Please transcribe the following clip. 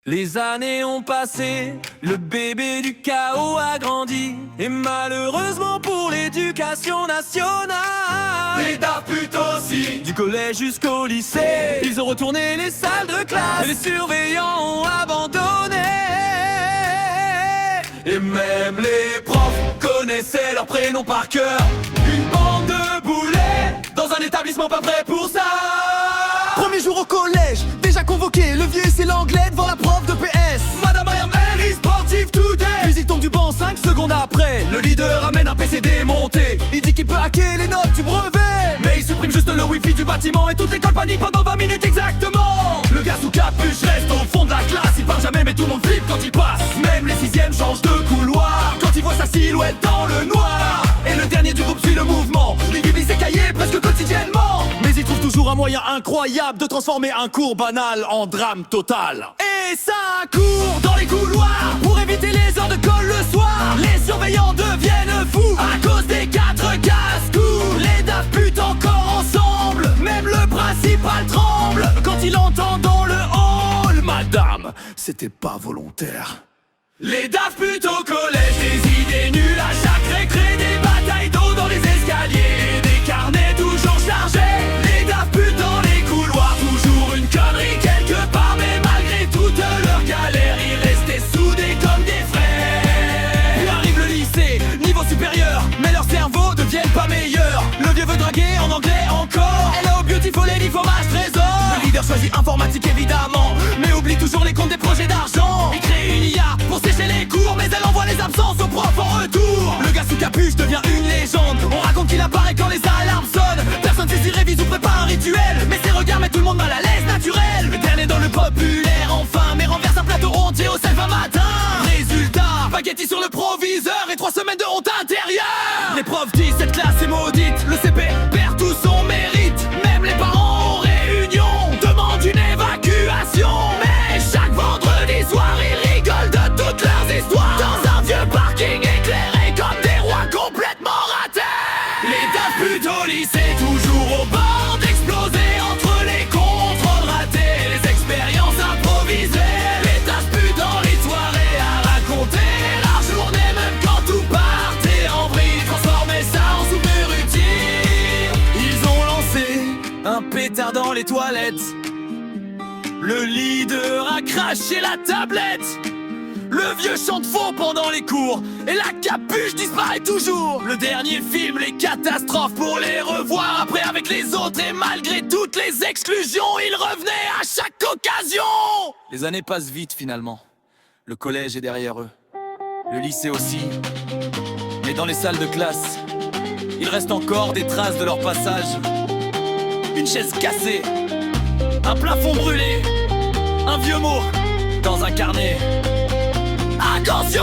Les années ont passé, le bébé du chaos a grandi. Et malheureusement pour l'éducation nationale, les Daft Putes aussi. Du collège jusqu'au lycée, ils ont retourné les salles de classe. Et les surveillants ont abandonné. Et même les profs connaissaient leur prénom par cœur. Une bande de boulets dans un établissement pas prêt pour ça. Premier jour au collège, déjà convoqué. Le vieux c'est l'anglais devant la prof de PS. Madame I am very sportive today. Musique tombe du banc 5 secondes après. Le leader amène un PC démonté. Il dit qu'il peut hacker les notes du brevet. Mais il supprime juste le wifi du bâtiment. Et toute l'école panique pendant 20 minutes exactement. Le gars sous capuche reste au fond de la classe. Il parle jamais mais tout le monde flippe quand il passe. Même les sixièmes changent de couloir quand il voit sa silhouette dans le noir. Et le dernier du groupe suit le mouvement. Il publie ses cahiers presque quotidiennement. Mais il trouve toujours un moyen incroyable de transformer un cours banal en drame total. Et ça court dans les couloirs pour éviter les heures de colle le soir. Les surveillants deviennent fous à cause des 4 casse-cou. Les Daft Putes encore ensemble. Même le principal tremble quand il entend dans le hall: Madame, C'était pas volontaire. les Daft Putes au collège, des idées nulles à chaque récré, des batailles d'eau dans les escaliers, des carnets toujours chargés. Les Daft Putes dans les couloirs, toujours une connerie quelque part, mais malgré toutes leurs galères, ils restaient soudés comme des frères. Puis arrive le lycée, niveau supérieur, mais leurs cerveaux deviennent pas meilleurs. Le vieux veut draguer en anglais encore. Hello beautiful lady fromage trésor. Le leader choisit informatique évidemment, mais oublie toujours les comptes des projets d'argent. Il crée une IA pour sécher les cours, mais elle envoie les absences au prof en retour. Le gars sous capuche devient une légende. On raconte qu'il apparaît quand les alarmes sonnent. Personne sait s'il révise ou prépare un rituel, mais ses regards mettent tout le monde mal à l'aise, naturel. Le dernier dans le populaire enfin, mais renverse un plateau entier au self un matin. Résultat, spaghetti sur le proviseur et 3 semaines de honte intérieure. Les profs disent cette classe est maudite. Le CP perd tout son mérite. Même les parents en réunion demandent une évacuation. Mais chaque vendredi soir ils rigolent de toutes leurs histoires dans un vieux parking éclairé comme des rois complètement ratés. Les Daft Putes au lycée, toujours au bord d'exploser entre les contrôles ratés, les expériences improvisées. Les Daft Putes dans les soirées à raconter la journée, même quand tout partait en vrille, transformer ça en super utile. Ils ont lancé un pétard dans les toilettes. Le leader a craché la tablette. Le vieux chante faux pendant les cours et la capuche disparaît toujours. Le dernier film, les catastrophes pour les revoir après avec les autres. Et malgré toutes les exclusions, il revenait à chaque occasion. Les années passent vite finalement. Le collège est derrière eux, le lycée aussi. Mais dans les salles de classe, il reste encore des traces de leur passage. Une chaise cassée, un plafond brûlé, un vieux mot dans un carnet. Attention!